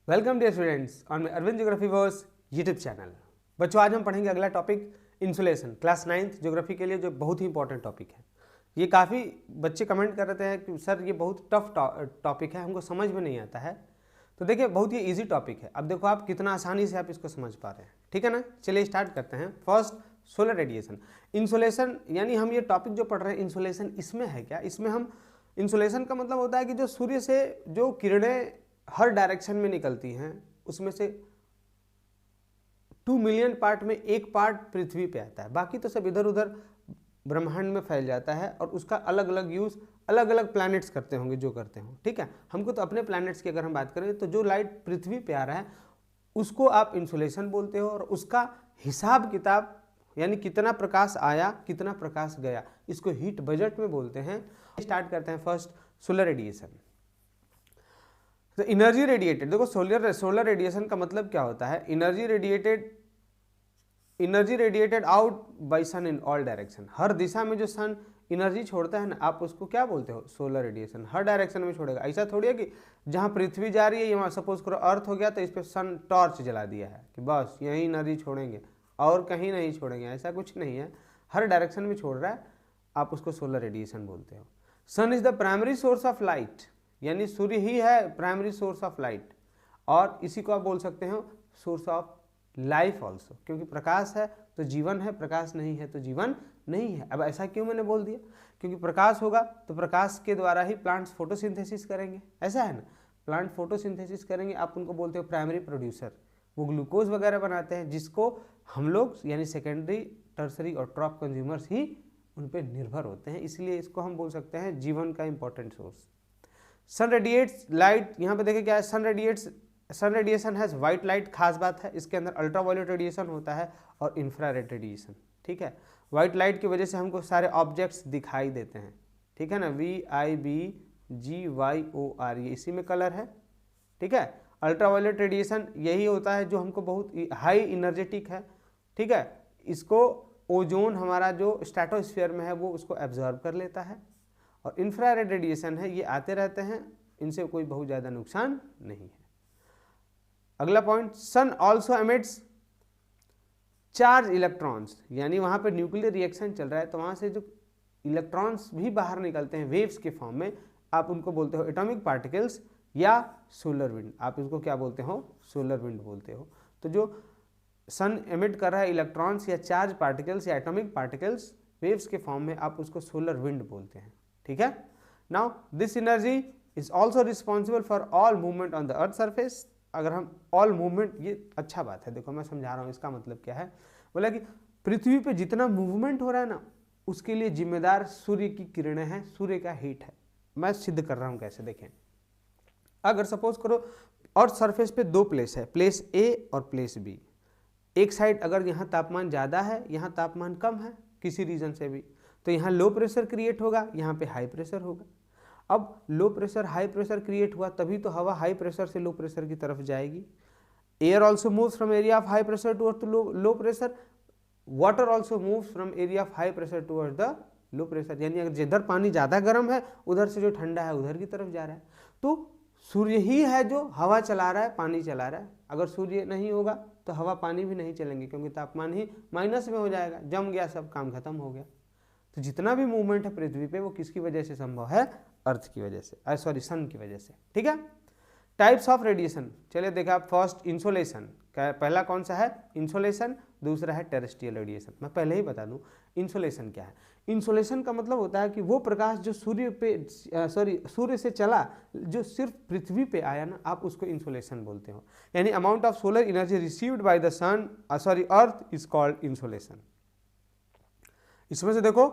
Welcome dear students on my Arvind geography verse YouTube channel. बच्चों, आज हम पढ़ेंगे अगला topic insulation, class 9th geography के लिए, जो बहुत ही इंपॉर्टेंट टॉपिक है। ये काफ़ी बच्चे कमेंट कर रहे हैं कि सर ये बहुत टफ टॉपिक है, हमको समझ में नहीं आता है। तो देखिए, बहुत ही ईजी टॉपिक है। अब देखो आप कितना आसानी से आप इसको समझ पा रहे हैं, ठीक है ना। चलिए स्टार्ट करते हैं। First, solar radiation. इंसुलेशन यानी हम ये टॉपिक जो पढ़ रहे हैं इंसुलेशन, इसमें है क्या, इसमें हम इंसुलेशन का मतलब होता है कि जो सूर्य से जो किरणें हर डायरेक्शन में निकलती हैं, उसमें से 2 मिलियन पार्ट में एक पार्ट पृथ्वी पे आता है, बाकी तो सब इधर उधर ब्रह्मांड में फैल जाता है और उसका अलग अलग यूज अलग अलग प्लैनेट्स करते होंगे जो करते हों, ठीक है। हमको तो अपने प्लैनेट्स की अगर हम बात करें तो जो लाइट पृथ्वी पे आ रहा है उसको आप इंसुलेशन बोलते हो, और उसका हिसाब किताब यानी कितना प्रकाश आया कितना प्रकाश गया, इसको हीट बजट में बोलते हैं। स्टार्ट करते हैं। First, solar radiation. तो एनर्जी रेडिएटेड, देखो सोलर रेडिएशन का मतलब क्या होता है। Energy radiated out by sun in all direction. हर दिशा में जो सन एनर्जी छोड़ता है ना, आप उसको क्या बोलते हो, सोलर रेडिएशन। हर डायरेक्शन में छोड़ेगा। ऐसा थोड़ी है कि जहां पृथ्वी जा रही है, यहाँ सपोज करो अर्थ हो गया तो इस पर सन टॉर्च जला दिया है कि बस यही एनर्जी छोड़ेंगे और कहीं नहीं छोड़ेंगे, ऐसा कुछ नहीं है। हर डायरेक्शन में छोड़ रहा है, आप उसको सोलर रेडिएशन बोलते हो। Sun is the primary source of light, यानी सूर्य ही है प्राइमरी सोर्स ऑफ लाइट, और इसी को आप बोल सकते हो सोर्स ऑफ लाइफ ऑल्सो, क्योंकि प्रकाश है तो जीवन है, प्रकाश नहीं है तो जीवन नहीं है। अब ऐसा क्यों मैंने बोल दिया, क्योंकि प्रकाश होगा तो प्रकाश के द्वारा ही प्लांट्स फोटोसिंथेसिस करेंगे, ऐसा है ना। प्लांट फोटोसिंथेसिस करेंगे, आप उनको बोलते हो प्राइमरी प्रोड्यूसर। वो ग्लूकोज वगैरह बनाते हैं जिसको हम लोग यानी सेकेंडरी, टर्सरी और टॉप कंज्यूमर्स ही उन पर निर्भर होते हैं, इसलिए इसको हम बोल सकते हैं जीवन का important source. Sun radiates light, यहाँ पे देखिए क्या है, sun radiation has white light. खास बात है, इसके अंदर अल्ट्रावायलेट रेडिएशन होता है और इंफ्रारेड रेडिएशन, ठीक है। व्हाइट लाइट की वजह से हमको सारे ऑब्जेक्ट्स दिखाई देते हैं, ठीक है ना। VIBGYOR, ये इसी में कलर है, ठीक है। अल्ट्रावायलेट रेडिएशन यही होता है जो हमको बहुत हाई इनर्जेटिक है, ठीक है। इसको ओजोन हमारा जो स्ट्रेटोस्फीयर में है वो उसको एब्जॉर्ब कर लेता है। और इंफ्रारेड रेडिएशन है, ये आते रहते हैं, इनसे कोई बहुत ज़्यादा नुकसान नहीं है। अगला पॉइंट, सन ऑल्सो एमिट्स चार्ज इलेक्ट्रॉन्स, यानी वहाँ पे न्यूक्लियर रिएक्शन चल रहा है तो वहाँ से जो इलेक्ट्रॉन्स भी बाहर निकलते हैं वेव्स के फॉर्म में, आप उनको बोलते हो एटॉमिक पार्टिकल्स या सोलर विंड। आप इसको क्या बोलते हो, सोलर विंड बोलते हो। तो जो सन एमिट कर रहा है इलेक्ट्रॉन्स या चार्ज पार्टिकल्स या एटॉमिक पार्टिकल्स वेव्स के फॉर्म में, आप उसको सोलर विंड बोलते हैं, ठीक है। Now this energy is also responsible for all movement on the earth surface. अगर हम ऑल मूवमेंट, ये अच्छा बात है, देखो मैं समझा रहा हूँ इसका मतलब क्या है। बोला कि पृथ्वी पे जितना मूवमेंट हो रहा है ना, उसके लिए जिम्मेदार सूर्य की किरणें हैं, सूर्य का हीट है। मैं सिद्ध कर रहा हूँ कैसे, देखें। अगर सपोज करो अर्थ सरफेस पे दो प्लेस है, प्लेस ए और प्लेस बी। एक साइड अगर यहाँ तापमान ज़्यादा है, यहाँ तापमान कम है किसी रीजन से भी, तो यहाँ लो प्रेशर क्रिएट होगा, यहाँ पे हाई प्रेशर होगा। अब low pressure high pressure create हुआ तभी तो हवा हाई प्रेशर से लो प्रेशर की तरफ जाएगी। Air also moves from area of high pressure toward low pressure. Water also moves from area of high pressure toward the low pressure, यानी अगर जिधर पानी ज़्यादा गर्म है उधर से जो ठंडा है उधर की तरफ जा रहा है। तो सूर्य ही है जो हवा चला रहा है, पानी चला रहा है। अगर सूर्य नहीं होगा तो हवा पानी भी नहीं चलेंगे, क्योंकि तापमान ही माइनस में हो जाएगा, जम गया, सब काम खत्म हो गया। तो जितना भी मूवमेंट है पृथ्वी पे वो किसकी वजह से संभव है, अर्थ की वजह से, सॉरी सन की वजह से, ठीक है। टाइप्स ऑफ रेडिएशन, चलिए देखा। फर्स्ट इंसोलेशन, पहला कौन सा है, इंसोलेशन। दूसरा है टेरेस्ट्रियल रेडिएशन। मैं पहले ही बता दूं इंसोलेशन क्या है। इंसोलेशन का मतलब होता है कि वो प्रकाश जो सूर्य से चला, जो सिर्फ पृथ्वी पे आया ना, आप उसको इंसोलेशन बोलते हो। यानी amount of solar energy received by the sun earth is called insolation. इसमें से देखो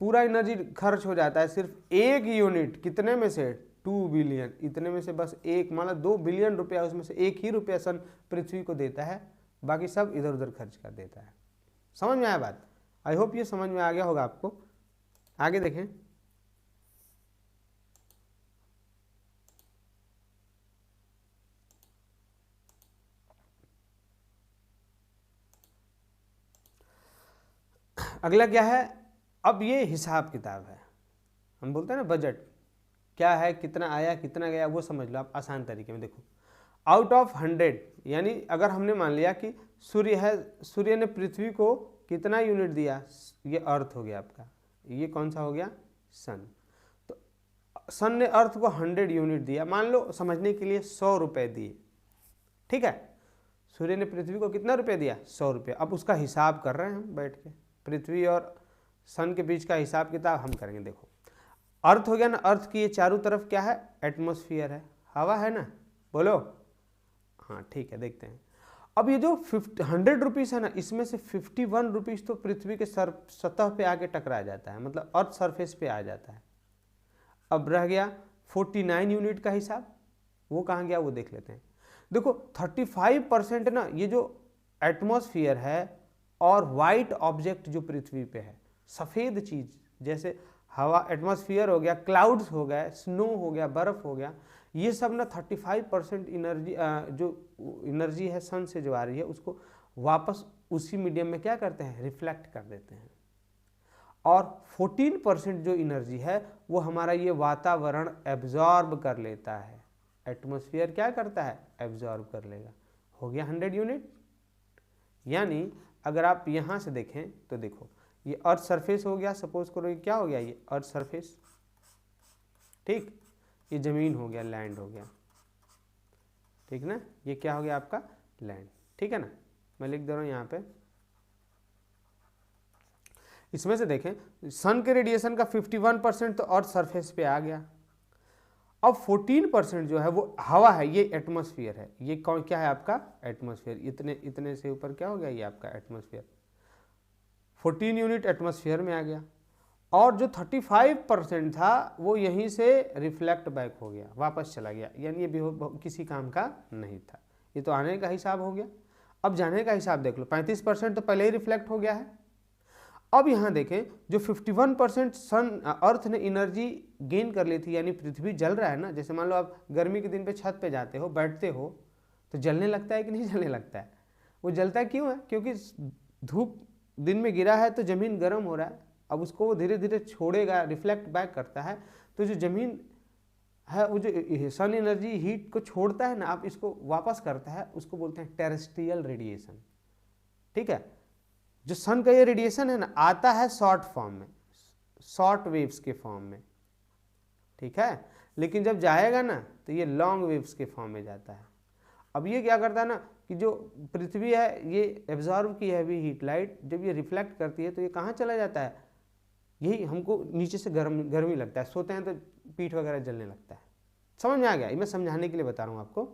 पूरा एनर्जी खर्च हो जाता है सिर्फ एक यूनिट, कितने में से, 2 बिलियन, इतने में से बस एक, मान लो 2 बिलियन रुपया, उसमें से एक ही रुपया सन पृथ्वी को देता है, बाकी सब इधर उधर खर्च कर देता है। समझ में आया बात? आई होप ये समझ में आ गया होगा आपको। आगे देखें। अगला क्या है, अब ये हिसाब किताब है। हम बोलते हैं ना बजट, क्या है, कितना आया कितना गया, वो समझ लो आप आसान तरीके में। देखो आउट ऑफ 100, यानी अगर हमने मान लिया कि सूर्य है, सूर्य ने पृथ्वी को कितना यूनिट दिया, ये अर्थ हो गया आपका, ये कौन सा हो गया, सन। तो सन ने अर्थ को 100 यूनिट दिया, मान लो समझने के लिए 100 रुपये दिए, ठीक है। सूर्य ने पृथ्वी को कितना रुपये दिया, 100 रुपये। अब उसका हिसाब कर रहे हैं हम बैठ के, पृथ्वी और सन के बीच का हिसाब किताब हम करेंगे। देखो अर्थ हो गया ना, अर्थ की ये चारों तरफ क्या है, एटमॉस्फेयर है, हवा है ना, बोलो हाँ ठीक है। देखते हैं अब ये जो 100 रुपीज़ है ना, इसमें से 51 रुपीज़ तो पृथ्वी के सतह पे आके टकरा जाता है, मतलब अर्थ सरफेस पे आ जाता है। अब रह गया 49 यूनिट का हिसाब, वो कहाँ गया वो देख लेते हैं। देखो 35% ना ये जो एटमॉस्फेयर है और वाइट ऑब्जेक्ट जो पृथ्वी पे है, सफ़ेद चीज़ जैसे हवा, एटमॉस्फेयर हो गया, क्लाउड्स हो गए, स्नो हो गया, बर्फ़ हो गया, ये सब ना 35% एनर्जी, जो एनर्जी है सन से जो आ रही है उसको वापस उसी मीडियम में क्या करते हैं, रिफ्लेक्ट कर देते हैं। और 14% जो एनर्जी है वो हमारा ये वातावरण एब्जॉर्ब कर लेता है। एटमॉस्फेयर क्या करता है, एब्जॉर्ब कर लेगा। हो गया 100 यूनिट। यानी अगर आप यहाँ से देखें तो देखो ये अर्थ सरफेस हो गया, सपोज करो ये क्या हो गया, ये अर्थ सरफेस, ठीक, ये ज़मीन हो गया, लैंड हो गया, ठीक ना, ये क्या हो गया आपका लैंड, ठीक है ना। मैं लिख दे रहा हूँ यहाँ पे, इसमें से देखें सन के रेडिएशन का 51% तो अर्थ सरफेस पे आ गया। अब 14% जो है वो हवा है, ये एटमॉस्फेयर है, ये कौन क्या है आपका एटमॉस्फेयर, इतने से ऊपर क्या हो गया ये आपका एटमॉस्फेयर, 14 यूनिट एटमॉस्फेयर में आ गया। और जो 35% था वो यहीं से रिफ्लेक्ट बैक हो गया, वापस चला गया, यानी ये भी किसी काम का नहीं था। ये तो आने का हिसाब हो गया। अब जाने का हिसाब देख लो, 35% तो पहले ही रिफ्लेक्ट हो गया है। अब यहाँ देखें जो 51% सन अर्थ ने एनर्जी गेन कर ली थी, यानी पृथ्वी जल रहा है ना, जैसे मान लो आप गर्मी के दिन पे छत पे जाते हो, बैठते हो तो जलने लगता है कि नहीं जलने लगता है, वो जलता क्यों है, क्योंकि धूप दिन में गिरा है तो ज़मीन गर्म हो रहा है, अब उसको वो धीरे धीरे छोड़ेगा, रिफ्लेक्ट बैक करता है, तो जो ज़मीन है वो जो सन एनर्जी हीट को छोड़ता है ना, आप इसको वापस करता है, उसको बोलते हैं टेरेस्ट्रियल रेडिएशन, ठीक है। जो सन का ये रेडिएशन है ना, आता है शॉर्ट फॉर्म में, शॉर्ट वेव्स के फॉर्म में, ठीक है, लेकिन जब जाएगा ना तो ये लॉन्ग वेव्स के फॉर्म में जाता है। अब ये क्या करता है ना कि जो पृथ्वी है ये एब्जॉर्ब की हैवी हीट लाइट जब ये रिफ्लेक्ट करती है तो ये कहाँ चला जाता है, यही हमको नीचे से गर्मी लगता है, सोते हैं तो पीठ वगैरह जलने लगता है। समझ में आ गया, ये मैं समझाने के लिए बता रहा हूँ आपको।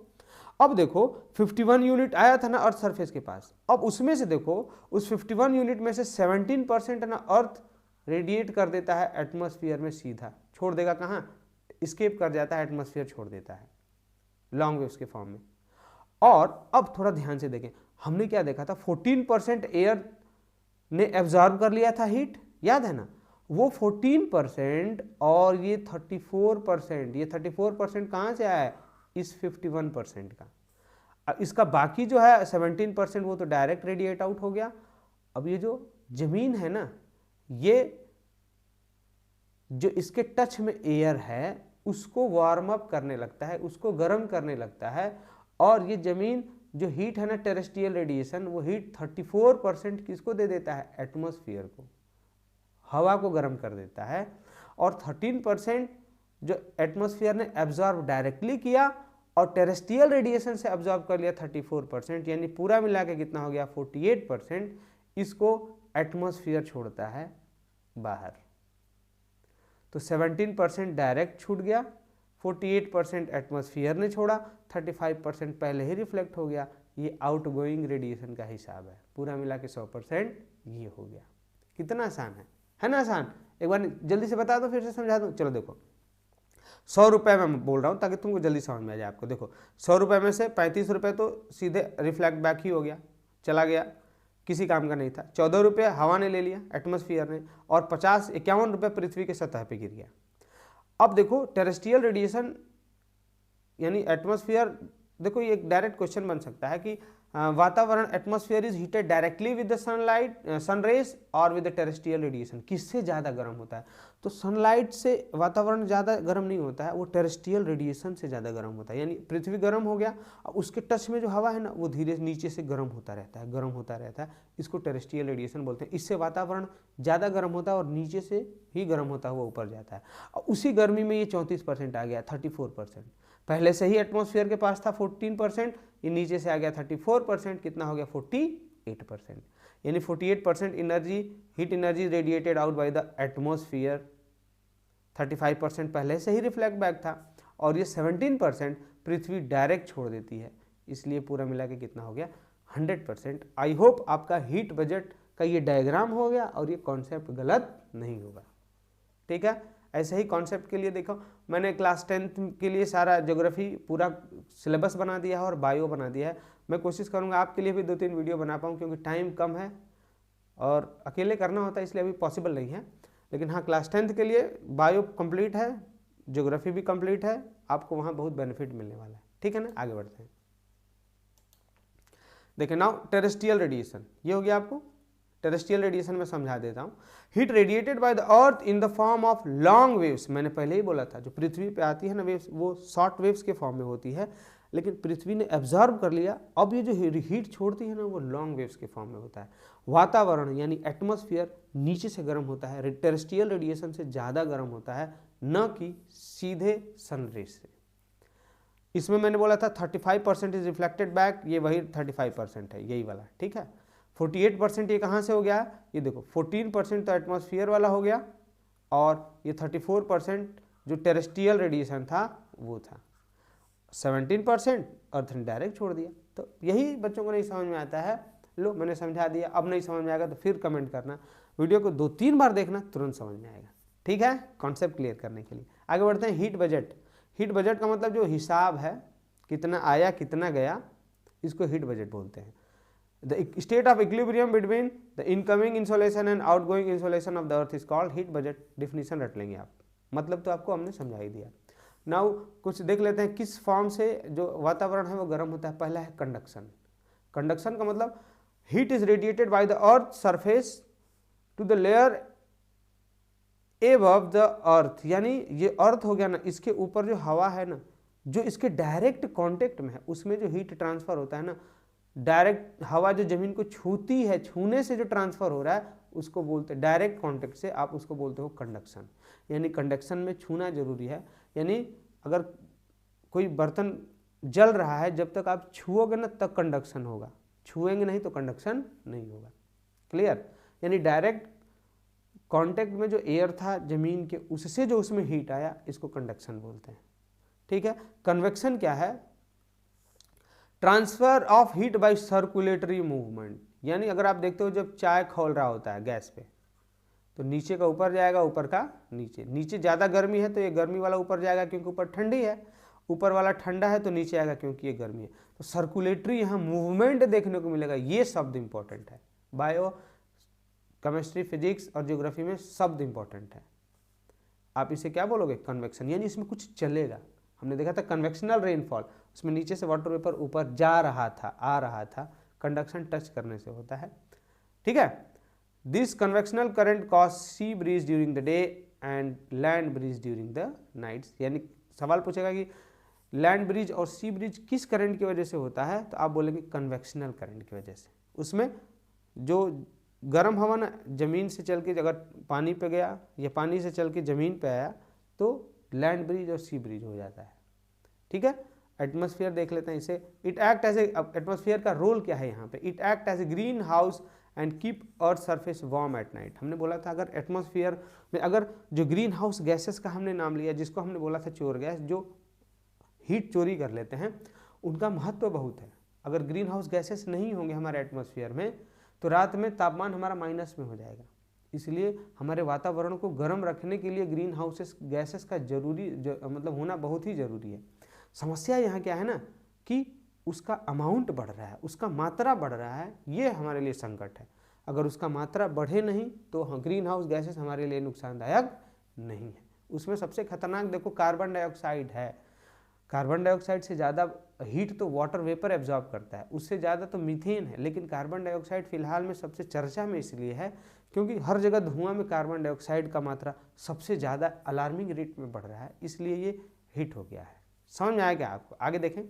अब देखो 51 यूनिट आया था ना अर्थ सरफेस के पास, अब उसमें से देखो उस 51 यूनिट में से 17% ना अर्थ रेडिएट कर देता है एटमॉस्फेयर में, सीधा छोड़ देगा, कहाँ स्केप कर जाता है, एटमॉस्फेयर छोड़ देता है लॉन्ग वेव्स के फॉर्म में। और अब थोड़ा ध्यान से देखें, हमने क्या देखा था, 14% एयर ने एब्जॉर्ब कर लिया था हीट, याद है ना, वो 14% और ये 34%, ये 34% कहाँ से आया है, इस 51% का। अब इसका बाकी जो है 17% वो तो डायरेक्ट रेडिएट आउट हो गया। अब ये जो जमीन है ना, ये जो इसके टच में एयर है उसको वार्म अप करने लगता है, उसको गर्म करने लगता है, और ये जमीन जो हीट है ना, टेरेस्ट्रियल रेडिएशन, वो हीट 34% किसको दे देता है, एटमॉस्फेयर को, हवा को गर्म कर देता है, और 13% जो एटमॉस्फेयर ने एब्जॉर्ब डायरेक्टली किया और टेरेस्ट्रियल रेडिएशन से एब्जॉर्ब कर लिया 34%, यानी पूरा मिला के कितना हो गया 48%, इसको एटमॉस्फेयर छोड़ता है बाहर। तो 17% डायरेक्ट छूट गया, 48% एटमॉस्फेयर ने छोड़ा, 35% पहले ही रिफ्लेक्ट हो गया। ये आउटगोइंग रेडिएशन का हिसाब है, पूरा मिला के 100% ये हो गया। कितना आसान है ना आसान, एक बार जल्दी से बता दो, फिर से समझा दूँ। चलो देखो 100 रुपये में बोल रहा हूँ ताकि तुमको जल्दी समझ में आ जाए आपको। देखो 100 रुपये में से 35 रुपये तो सीधे रिफ्लेक्ट बैक ही हो गया, चला गया, किसी काम का नहीं था। 14 रुपये हवा ने ले लिया, एटमॉस्फेयर ने, और 51 रुपये पृथ्वी के सतह पे गिर गया। अब देखो टेरेस्ट्रियल रेडिएशन यानी एटमॉस्फेयर देखो ये एक डायरेक्ट क्वेश्चन बन सकता है कि वातावरण atmosphere is heated directly with the sunlight sun rays और विद द टेरेस्ट्रियल रेडिएशन, किससे ज़्यादा गर्म होता है? तो सनलाइट से वातावरण ज़्यादा गर्म नहीं होता है, वो टेरेस्ट्रियल रेडिएशन से ज़्यादा गर्म होता है। यानी पृथ्वी गर्म हो गया और उसके टच में जो हवा है ना वो धीरे नीचे से गर्म होता रहता है, गर्म होता रहता है, इसको टेरेस्ट्रियल रेडिएशन बोलते हैं। इससे वातावरण ज़्यादा गर्म होता है और नीचे से ही गर्म होता हुआ ऊपर जाता है। और उसी गर्मी में ये 34% आ गया, 34%। पहले से ही एटमॉस्फेयर के पास था 14%, ये नीचे से आ गया 34%, कितना हो गया 48%। यानी 48% energy, heat energy radiated out by the atmosphere, 35% पहले से ही रिफ्लेक्ट बैक था और ये 17% पृथ्वी डायरेक्ट छोड़ देती है, इसलिए पूरा मिला के कितना हो गया 100%। आई होप आपका हीट बजट का ये डायग्राम हो गया और ये कॉन्सेप्ट गलत नहीं होगा, ठीक है। ऐसे ही कॉन्सेप्ट के लिए देखो मैंने क्लास 10th के लिए सारा ज्योग्राफी पूरा सिलेबस बना दिया है और बायो बना दिया है। मैं कोशिश करूंगा आपके लिए भी 2-3 वीडियो बना पाऊँ, क्योंकि टाइम कम है और अकेले करना होता है इसलिए अभी पॉसिबल नहीं है। लेकिन हाँ, क्लास 10th के लिए बायो कंप्लीट है, ज्योग्राफी भी कंप्लीट है, आपको वहाँ बहुत बेनिफिट मिलने वाला है, ठीक है ना। आगे बढ़ते हैं। देखिए नाउ टेरेस्ट्रियल रेडिएशन, ये हो गया आपको टेरेस्ट्रियल रेडिएशन में समझा देता हूँ। Heat radiated by the earth in the form of long waves, मैंने पहले ही बोला था जो पृथ्वी पे आती है ना वेव्स, वो शॉर्ट वेव्स के फॉर्म में होती है, लेकिन पृथ्वी ने एब्जॉर्ब कर लिया, अब ये जो हीट छोड़ती है ना वो लॉन्ग वेव्स के फॉर्म में होता है। वातावरण यानी एटमॉस्फेयर नीचे से गर्म होता है, टेरेस्ट्रियल रेडिएशन से ज़्यादा गर्म होता है, न कि सीधे सनरेज से। इसमें मैंने बोला था 35% इज रिफ्लेक्टेड बैक, ये वही 35% है, यही वाला, ठीक है। 48% ये कहाँ से हो गया, ये देखो 14% तो एटमॉस्फेयर वाला हो गया और ये 34% जो टेरेस्ट्रियल रेडिएशन था वो था। 17% अर्थ ने डायरेक्ट छोड़ दिया। तो यही बच्चों को नहीं समझ में आता है, लो मैंने समझा दिया, अब नहीं समझ में आएगा तो फिर कमेंट करना, वीडियो को 2-3 बार देखना, तुरंत समझ में आएगा, ठीक है, कॉन्सेप्ट क्लियर करने के लिए। आगे बढ़ते हैं। हीट बजट, हीट बजट का मतलब जो हिसाब है, कितना आया कितना गया, इसको हीट बजट बोलते हैं। The state of equilibrium between the incoming insolation and outgoing insolation of the earth is called heat budget. Definition रट लेंगे आप, मतलब तो आपको हमने समझा ही दिया। नाउ कुछ देख लेते हैं किस फॉर्म से जो वातावरण है वो गर्म होता है। पहला है कंडक्शन। कंडक्शन का मतलब heat is radiated by the earth surface to the layer above the earth, यानी ये अर्थ हो गया ना, इसके ऊपर जो हवा है ना, जो इसके डायरेक्ट कांटेक्ट में है, उसमें जो हीट ट्रांसफर होता है ना, डायरेक्ट हवा जो जमीन को छूती है, छूने से जो ट्रांसफर हो रहा है उसको बोलते हैं डायरेक्ट कांटेक्ट से, आप उसको बोलते हो कंडक्शन। यानी कंडक्शन में छूना जरूरी है, यानी अगर कोई बर्तन जल रहा है, जब तक आप छुओगे ना तब कंडक्शन होगा, छुएंगे नहीं तो कंडक्शन नहीं होगा। क्लियर? यानी डायरेक्ट कांटेक्ट में जो एयर था जमीन के, उससे जो उसमें हीट आया, इसको कंडक्शन बोलते हैं, ठीक है। कन्वेक्शन क्या है? Transfer of heat bye circulatory movement. यानी अगर आप देखते हो जब चाय खौल रहा होता है गैस पे, तो नीचे का ऊपर जाएगा, ऊपर का नीचे। नीचे ज़्यादा गर्मी है तो ये गर्मी वाला ऊपर जाएगा क्योंकि ऊपर ठंडी है, ऊपर वाला ठंडा है तो नीचे आएगा क्योंकि ये गर्मी है। तो सर्कुलेटरी यहाँ मूवमेंट देखने को मिलेगा, ये शब्द इंपॉर्टेंट है। बायो, केमिस्ट्री, फिजिक्स और ज्योग्राफी में शब्द इंपॉर्टेंट है। आप इसे क्या बोलोगे? कन्वेक्शन, यानी इसमें कुछ चलेगा। हमने देखा था कन्वेक्शनल रेनफॉल, उसमें नीचे से वाटर वेपर ऊपर जा रहा था, आ रहा था, कंडक्शन टच करने से होता है, ठीक है। This convectional current cause sea breeze during the day and land breeze during the nights. यानी सवाल पूछेगा कि लैंड ब्रिज और सी ब्रिज किस करंट की वजह से होता है, तो आप बोलेंगे कन्वेक्शनल करंट की वजह से। उसमें जो गर्म हवा ना जमीन से चल के अगर पानी पे गया या पानी से चल के जमीन पे आया तो लैंड ब्रिज और सी ब्रिज हो जाता है, ठीक है। एटमॉस्फेयर देख लेते हैं इसे। It act as a, atmosphere का रोल क्या है यहाँ पे? It act as a green house and keep earth surface warm at night. हमने बोला था अगर एटमॉस्फेयर में अगर जो ग्रीन हाउस गैसेस का हमने नाम लिया, जिसको हमने बोला था चोर गैस, जो हीट चोरी कर लेते हैं, उनका महत्व बहुत है। अगर ग्रीन हाउस गैसेस नहीं होंगे हमारे एटमॉस्फेयर में तो रात में तापमान हमारा माइनस में हो जाएगा। इसलिए हमारे वातावरण को गर्म रखने के लिए ग्रीन हाउसेस गैसेस का मतलब होना बहुत ही ज़रूरी है। समस्या यहाँ क्या है ना कि उसका अमाउंट बढ़ रहा है, उसका मात्रा बढ़ रहा है, ये हमारे लिए संकट है। अगर उसका मात्रा बढ़े नहीं तो ग्रीन हाउस गैसेस हमारे लिए नुकसानदायक नहीं है। उसमें सबसे खतरनाक देखो कार्बन डाइऑक्साइड है। कार्बन डाइऑक्साइड से ज़्यादा हीट तो वाटर वेपर एब्जॉर्ब करता है, उससे ज़्यादा तो मीथेन है। लेकिन कार्बन डाइऑक्साइड फिलहाल में सबसे चर्चा में इसलिए है क्योंकि हर जगह धुआं में कार्बन डाइऑक्साइड का मात्रा सबसे ज़्यादा अलार्मिंग रेट में बढ़ रहा है, इसलिए ये हिट हो गया है। समझ में आया क्या आपको? आगे देखें।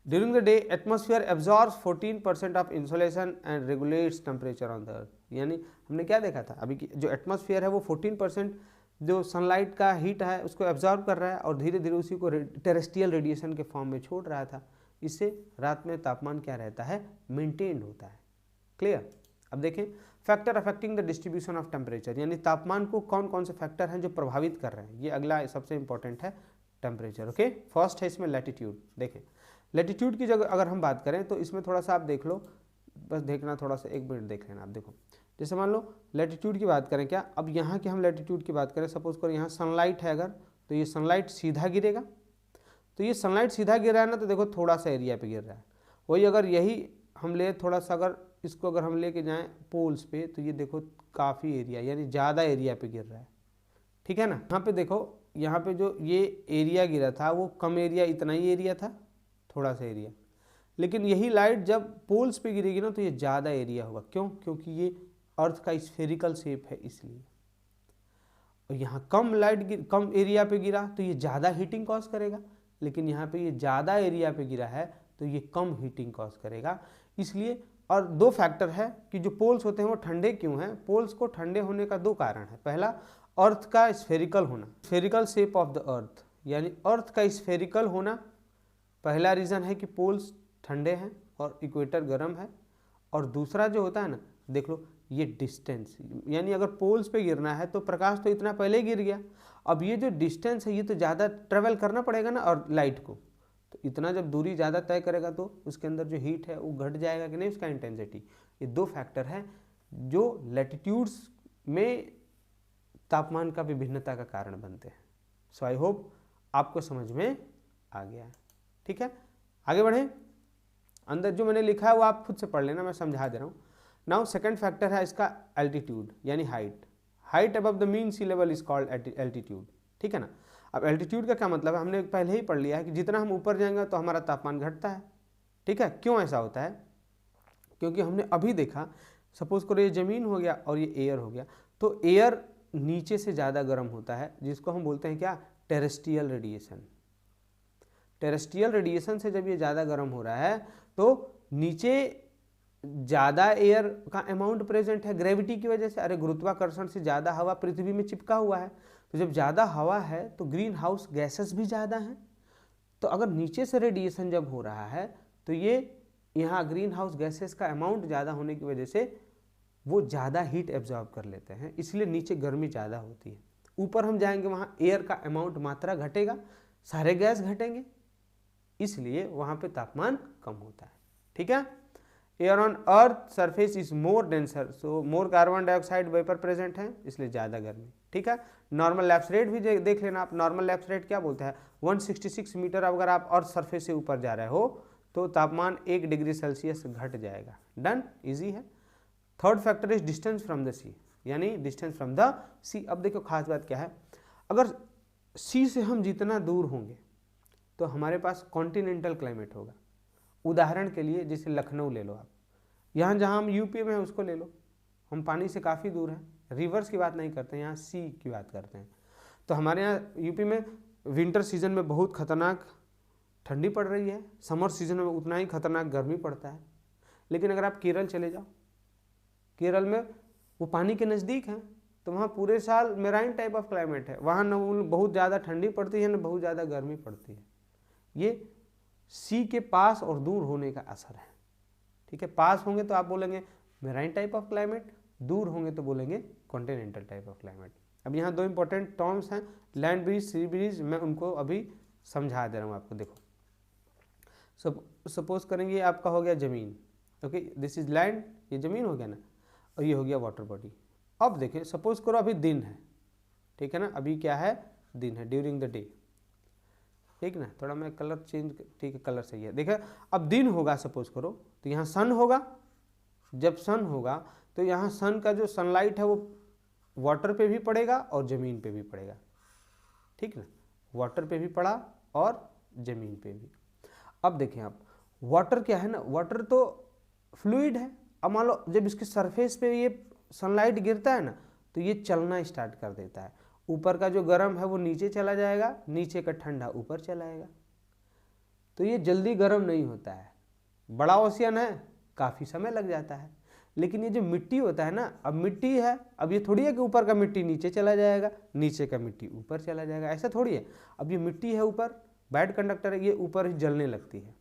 During the day atmosphere absorbs 14% of insolation and regulates temperature on the earth. यानी हमने क्या देखा था अभी कि जो एटमॉस्फेयर है वो 14% जो सनलाइट का हीट है उसको एब्जॉर्ब कर रहा है और धीरे धीरे उसी को टेरेस्ट्रियल रेडिएशन के फॉर्म में छोड़ रहा था। इससे रात में तापमान क्या रहता है? मेंटेन होता है। क्लियर? अब देखें factor affecting the distribution of temperature, यानी तापमान को कौन कौन से फैक्टर हैं जो प्रभावित कर रहे हैं। ये अगला सबसे इंपॉर्टेंट है टेम्परेचर। ओके, फर्स्ट है इसमें लैटिट्यूड। देखें लैटिट्यूड की जगह अगर हम बात करें तो इसमें थोड़ा सा आप देख लो, बस देखना थोड़ा सा, 1 मिनट देख लेना आप। देखो जैसे मान लो लैटिट्यूड की बात करें क्या, अब यहाँ की हम लैटिट्यूड की बात करें, सपोज करो यहाँ सनलाइट है अगर, तो ये सनलाइट सीधा गिरेगा, तो ये सनलाइट सीधा गिर रहा है ना, तो देखो थोड़ा सा एरिया पे गिर रहा है। वही अगर यही हम ले थोड़ा सा, अगर इसको अगर हम लेके जाएं पोल्स पे, तो ये देखो काफ़ी एरिया, यानी ज़्यादा एरिया पे गिर रहा है। ठीक है ना? यहाँ पे देखो, यहाँ पे जो ये एरिया गिरा था वो कम एरिया, इतना ही एरिया था, थोड़ा सा एरिया। लेकिन यही लाइट जब पोल्स पे गिरेगी ना तो ये ज़्यादा एरिया होगा। क्यों? क्योंकि ये अर्थ का स्फेरिकल शेप है इसलिए। और यहाँ कम लाइट कम एरिया पे गिरा तो ये ज़्यादा हीटिंग कॉज करेगा, लेकिन यहाँ पे ये ज़्यादा एरिया पे गिरा है तो ये कम हीटिंग कॉज करेगा। इसलिए और 2 फैक्टर है कि जो पोल्स होते हैं वो ठंडे क्यों हैं। पोल्स को ठंडे होने का 2 कारण है। पहला, अर्थ का स्फेरिकल होना, spherical shape of the earth, यानी अर्थ का स्फेरिकल होना पहला रीज़न है कि पोल्स ठंडे हैं और इक्वेटर गर्म है। और दूसरा जो होता है ना, देख लो ये डिस्टेंस, यानी अगर पोल्स पे गिरना है तो प्रकाश तो इतना पहले गिर गया, अब ये जो डिस्टेंस है ये तो ज़्यादा ट्रेवल करना पड़ेगा ना, और लाइट को तो इतना जब दूरी ज़्यादा तय करेगा तो उसके अंदर जो हीट है वो घट जाएगा कि नहीं, उसका इंटेंसिटी। ये 2 फैक्टर हैं जो लैटिट्यूड्स में तापमान का विभिन्नता का कारण बनते हैं। सो आई होप आपको समझ में आ गया है। ठीक है, आगे बढ़ें। अंदर जो मैंने लिखा है वो आप खुद से पढ़ लेना, मैं समझा दे रहा हूँ। नाउ सेकंड फैक्टर है इसका एल्टीट्यूड, यानी height. Height above the mean sea level is called altitude. ठीक है ना? अब एल्टीट्यूड का क्या मतलब है, हमने पहले ही पढ़ लिया है कि जितना हम ऊपर जाएंगे तो हमारा तापमान घटता है। ठीक है, क्यों ऐसा होता है? क्योंकि हमने अभी देखा, सपोज करो ये ज़मीन हो गया और ये एयर हो गया, तो एयर नीचे से ज़्यादा गर्म होता है, जिसको हम बोलते हैं क्या, टेरेस्ट्रियल रेडिएशन। टेरेस्ट्रियल रेडिएशन से जब ये ज़्यादा गर्म हो रहा है तो नीचे ज़्यादा एयर का अमाउंट प्रेजेंट है ग्रेविटी की वजह से। अरे गुरुत्वाकर्षण से ज़्यादा हवा पृथ्वी में चिपका हुआ है, तो जब ज़्यादा हवा है तो ग्रीन हाउस गैसेस भी ज़्यादा हैं। तो अगर नीचे से रेडिएशन जब हो रहा है तो ये यहाँ ग्रीन हाउस गैसेस का अमाउंट ज़्यादा होने की वजह से वो ज़्यादा हीट एब्जॉर्ब कर लेते हैं, इसलिए नीचे गर्मी ज़्यादा होती है। ऊपर हम जाएंगे वहाँ एयर का अमाउंट मात्रा घटेगा, सारे गैस घटेंगे, इसलिए वहाँ पे तापमान कम होता है। ठीक है? Air on earth surface is more denser, so more carbon dioxide vapour present है, इसलिए ज़्यादा गर्मी। ठीक है? नॉर्मल लैप्स रेट भी देख लेना आप। नॉर्मल लैप्स रेट क्या बोलता है, 166 मीटर अगर आप अर्थ सरफेस से ऊपर जा रहे हो तो तापमान 1 डिग्री सेल्सियस घट जाएगा। डन, ईजी है। Third factor is distance from the sea, यानी डिस्टेंस फ्रॉम द सी। अब देखो खास बात क्या है, अगर सी से हम जितना दूर होंगे तो हमारे पास कॉन्टिनेंटल क्लाइमेट होगा। उदाहरण के लिए जैसे लखनऊ ले लो आप, यहाँ जहाँ हम यूपी में हैं उसको ले लो, हम पानी से काफ़ी दूर हैं, रिवर्स की बात नहीं करते हैं, यहाँ सी की बात करते हैं। तो हमारे यहाँ यूपी में विंटर सीजन में बहुत खतरनाक ठंडी पड़ रही है, समर सीजन में उतना ही खतरनाक गर्मी पड़ता है। लेकिन अगर आप केरल चले जाओ, केरल में वो पानी के नज़दीक हैं तो वहाँ पूरे साल मेराइन टाइप ऑफ क्लाइमेट है, वहाँ न बहुत ज़्यादा ठंडी पड़ती है न बहुत ज़्यादा गर्मी पड़ती है। ये सी के पास और दूर होने का असर है। ठीक है, पास होंगे तो आप बोलेंगे मेराइन टाइप ऑफ क्लाइमेट, दूर होंगे तो बोलेंगे कॉन्टिनेंटल टाइप ऑफ क्लाइमेट। अब यहाँ 2 इंपॉर्टेंट टर्म्स हैं, लैंड ब्रिज, सी ब्रिज, मैं उनको अभी समझा दे रहा हूँ आपको। देखो सपोज करेंगे आपका हो गया ज़मीन, ओके, दिस इज लैंड, ये ज़मीन हो गया ना, और ये हो गया वाटर बॉडी। अब देखें सपोज करो अभी दिन है, ठीक है ना, अभी क्या है, दिन है, ड्यूरिंग द डे। ठीक ना, थोड़ा मैं कलर चेंज, ठीक है कलर सही है। देखिए अब दिन होगा सपोज करो, तो यहाँ सन होगा, जब सन होगा तो यहाँ सन का जो सनलाइट है वो वाटर पे भी पड़ेगा और ज़मीन पे भी पड़ेगा। ठीक ना, वाटर पे भी पड़ा और ज़मीन पे भी। अब देखें आप, वाटर क्या है ना, वाटर तो फ्लूइड है। अब मान लो जब इसके सरफेस पे ये सनलाइट गिरता है ना, तो ये चलना स्टार्ट कर देता है। ऊपर का जो गर्म है वो नीचे चला जाएगा, नीचे का ठंडा ऊपर चला आएगा। तो ये जल्दी गर्म नहीं होता है। बड़ा ओशियन है, काफ़ी समय लग जाता है। लेकिन ये जो मिट्टी होता है ना, अब मिट्टी है, अब ये थोड़ी है कि ऊपर का मिट्टी नीचे चला जाएगा, नीचे का मिट्टी ऊपर चला जाएगा, ऐसा थोड़ी है। अब ये मिट्टी है ऊपर, बैड कंडक्टर है, ये ऊपर ही जलने लगती है।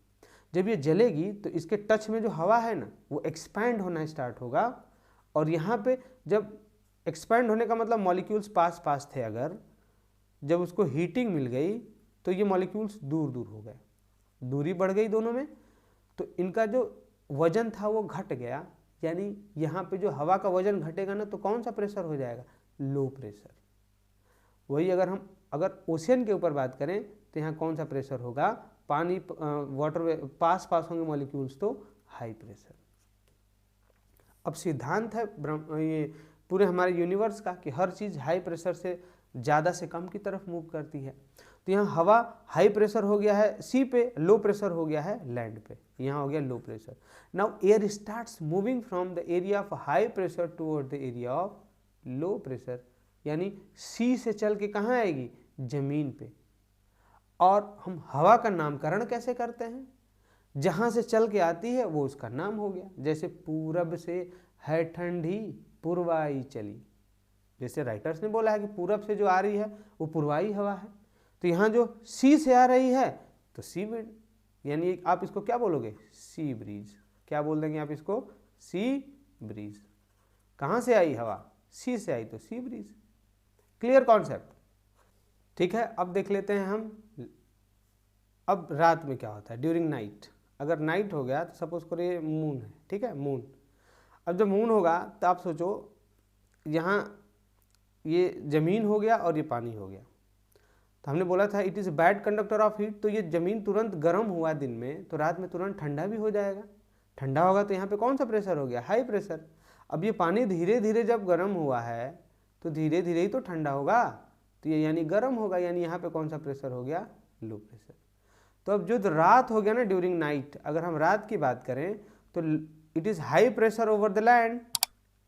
जब ये जलेगी तो इसके टच में जो हवा है ना, वो एक्सपैंड होना स्टार्ट होगा। और यहाँ पे जब एक्सपैंड होने का मतलब मॉलिक्यूल्स पास पास थे, अगर जब उसको हीटिंग मिल गई तो ये मॉलिक्यूल्स दूर दूर हो गए, दूरी बढ़ गई दोनों में, तो इनका जो वजन था वो घट गया। यानी यहाँ पे जो हवा का वजन घटेगा ना, तो कौन सा प्रेशर हो जाएगा? Low pressure. वही अगर ओशियन के ऊपर बात करें तो यहाँ कौन सा प्रेशर होगा? पानी, वाटर पास पास होंगे मॉलिक्यूल्स, तो हाई प्रेशर। अब सिद्धांत है ये पूरे हमारे यूनिवर्स का कि हर चीज़ हाई प्रेशर से ज़्यादा से कम की तरफ मूव करती है। तो यहाँ हवा हाई प्रेशर हो गया है सी पे, लो प्रेशर हो गया है लैंड पे, यहाँ हो गया low pressure. Now air starts moving from the area of high pressure toward the area of low pressure, यानी सी से चल के कहाँ आएगी? जमीन पे। और हम हवा का नामकरण कैसे करते हैं? जहाँ से चल के आती है वो उसका नाम हो गया। जैसे पूरब से है ठंडी पूर्वाई चली, जैसे राइटर्स ने बोला है कि पूरब से जो आ रही है वो पूर्वाई हवा है। तो यहाँ जो सी से आ रही है तो सी विंड, यानी आप इसको क्या बोलोगे? Sea breeze. क्या बोल देंगे आप इसको? Sea breeze. कहाँ से आई हवा? सी से आई तो सी ब्रीज। Clear concept? ठीक है। अब देख लेते हैं हम, अब रात में क्या होता है ड्यूरिंग नाइट। अगर नाइट हो गया तो सपोज करिए मून है, ठीक है, मून। अब जब मून होगा तो आप सोचो, यहाँ ये ज़मीन हो गया और ये पानी हो गया। तो हमने बोला था it is bad conductor of heat, तो ये ज़मीन तुरंत गर्म हुआ दिन में, तो रात में तुरंत ठंडा भी हो जाएगा। ठंडा होगा तो यहाँ पे कौन सा प्रेशर हो गया? High pressure. अब ये पानी धीरे धीरे जब गर्म हुआ है तो धीरे धीरे ही तो ठंडा होगा, तो ये यानी गर्म होगा, यानी यहाँ पे कौन सा प्रेशर हो गया? Low pressure. तो अब जो रात हो गया ना ड्यूरिंग नाइट, अगर हम रात की बात करें तो it is high pressure over the land,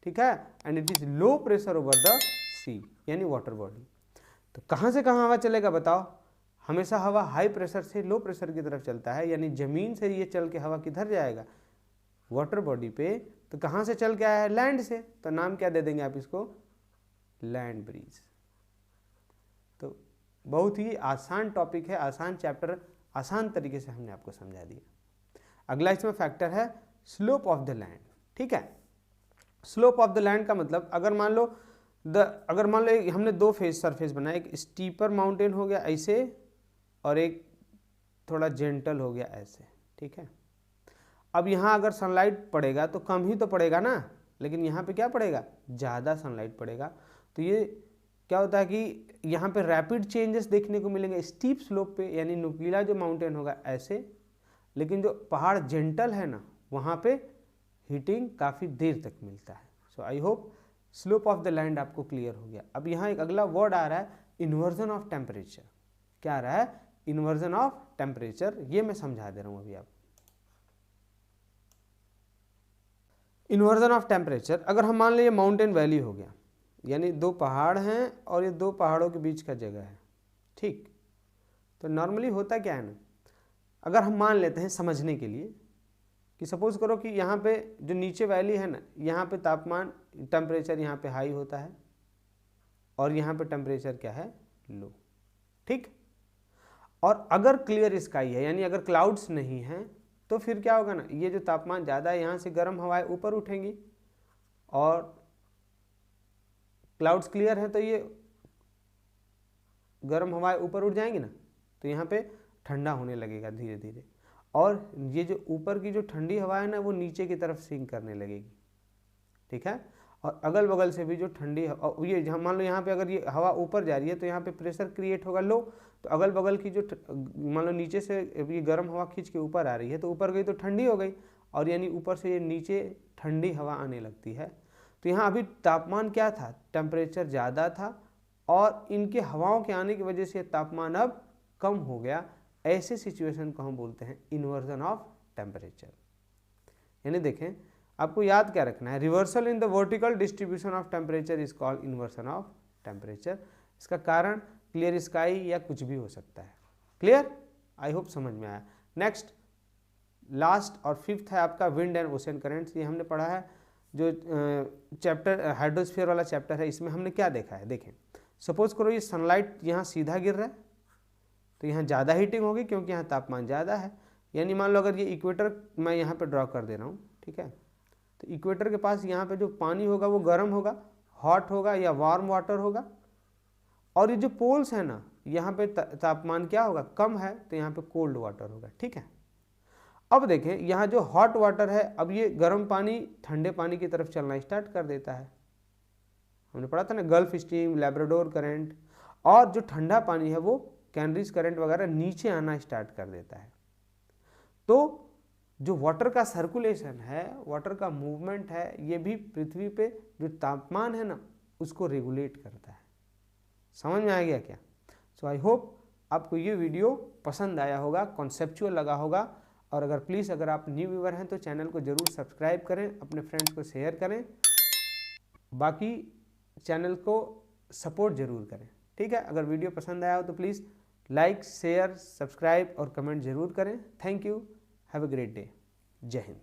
ठीक है, and it is low pressure over the sea, यानी वाटर बॉडी। तो कहाँ से कहाँ हवा चलेगा बताओ? हमेशा हवा हाई प्रेशर से लो प्रेशर की तरफ चलता है, यानी ज़मीन से ये चल के हवा किधर जाएगा? वाटर बॉडी पे। तो कहाँ से चल के आया है? लैंड से। तो नाम क्या दे देंगे आप इसको? Land breeze. तो बहुत ही आसान टॉपिक है, आसान चैप्टर, आसान तरीके से हमने आपको समझा दिया। अगला इसमें फैक्टर है स्लोप ऑफ द लैंड, ठीक है। स्लोप ऑफ द लैंड का मतलब, अगर मान लो हमने दो फेस सरफेस बनाया, एक स्टीपर माउंटेन हो गया ऐसे और एक थोड़ा जेंटल हो गया ऐसे, ठीक है। अब यहाँ अगर सनलाइट पड़ेगा तो कम ही तो पड़ेगा ना, लेकिन यहाँ पे क्या पड़ेगा? ज़्यादा सनलाइट पड़ेगा। तो ये क्या होता है कि यहाँ पे रैपिड चेंजेस देखने को मिलेंगे स्टीप स्लोप पे, यानी नुकीला जो माउंटेन होगा ऐसे, लेकिन जो पहाड़ जेंटल है ना, वहाँ पे हीटिंग काफ़ी देर तक मिलता है। So I hope slope of the land आपको क्लियर हो गया। अब यहाँ एक अगला वर्ड आ रहा है इन्वर्जन ऑफ टेम्परेचर। क्या आ रहा है? Inversion of temperature. ये मैं समझा दे रहा हूँ अभी आप। इन्वर्जन ऑफ टेम्परेचर, अगर हम मान लें माउंटेन वैली हो गया, यानी दो पहाड़ हैं और ये दो पहाड़ों के बीच का जगह है, ठीक। तो नॉर्मली होता क्या है ना, अगर हम मान लेते हैं समझने के लिए कि सपोज करो कि यहाँ पे जो नीचे वैली है ना, यहाँ पे तापमान टेम्परेचर यहाँ पे हाई होता है और यहाँ पे टेम्परेचर क्या है? लो, ठीक। और अगर क्लियर स्काई है, यानी अगर क्लाउड्स नहीं हैं, तो फिर क्या होगा ना, ये जो तापमान ज़्यादा है यहाँ से गर्म हवाएं ऊपर उठेंगी और क्लाउड्स क्लियर है तो ये गर्म हवाएं ऊपर उठ जाएंगी ना, तो यहाँ पे ठंडा होने लगेगा धीरे धीरे, और ये जो ऊपर की जो ठंडी हवा है ना वो नीचे की तरफ सिंक करने लगेगी, ठीक है। और अगल बगल से भी जो ठंडी ये मान लो यहाँ पे अगर ये हवा ऊपर जा रही है तो यहाँ पे प्रेशर क्रिएट होगा लो, तो अगल बगल की जो मान लो नीचे से ये गर्म हवा खींच के ऊपर आ रही है तो ऊपर गई तो ठंडी हो गई, और यानी ऊपर से ये नीचे ठंडी हवा आने लगती है। तो यहाँ अभी तापमान क्या था? टेम्परेचर ज़्यादा था और इनके हवाओं के आने की वजह से तापमान अब कम हो गया, ऐसे सिचुएशन को हम बोलते हैं इन्वर्जन ऑफ टेम्परेचर। यानी देखें, आपको याद क्या रखना है, reversal in the vertical distribution of temperature is called inversion of temperature. इसका कारण क्लियर स्काई या कुछ भी हो सकता है। क्लियर, आई होप समझ में आया। नेक्स्ट, लास्ट और फिफ्थ है आपका विंड एंड ओशन करेंट्स। ये हमने पढ़ा है, जो चैप्टर हाइड्रोस्फीयर वाला चैप्टर है, इसमें हमने क्या देखा है। देखें, सपोज करो ये सनलाइट यहाँ सीधा गिर रहा है तो यहाँ ज़्यादा हीटिंग होगी क्योंकि यहाँ तापमान ज़्यादा है। यानी मान लो अगर ये इक्वेटर मैं यहाँ पे ड्रॉ कर दे रहा हूँ, ठीक है, तो इक्वेटर के पास यहाँ पे जो पानी होगा वो गर्म होगा, हॉट होगा या वार्म वाटर होगा। और ये जो पोल्स है ना, यहाँ पे तापमान क्या होगा, कम है, तो यहाँ पे कोल्ड वाटर होगा। ठीक है, अब देखें यहाँ जो हॉट वाटर है, अब ये गर्म पानी ठंडे पानी की तरफ चलना स्टार्ट कर देता है। हमने पढ़ा था ना गल्फ स्ट्रीम, लैब्राडोर करंट, और जो ठंडा पानी है वो कैनरीज करंट वगैरह नीचे आना स्टार्ट कर देता है। तो जो वाटर का सर्कुलेशन है, वाटर का मूवमेंट है, ये भी पृथ्वी पे जो तापमान है ना उसको रेगुलेट करता है। समझ में आ गया क्या? सो आई होप आपको ये वीडियो पसंद आया होगा, कॉन्सेप्चुअल लगा होगा। और अगर आप न्यू व्यूअर हैं तो चैनल को ज़रूर सब्सक्राइब करें, अपने फ्रेंड्स को शेयर करें, बाकी चैनल को सपोर्ट ज़रूर करें। ठीक है, अगर वीडियो पसंद आया हो तो प्लीज़ लाइक, शेयर, सब्सक्राइब और कमेंट ज़रूर करें। Thank you, have a great day. जय हिंद।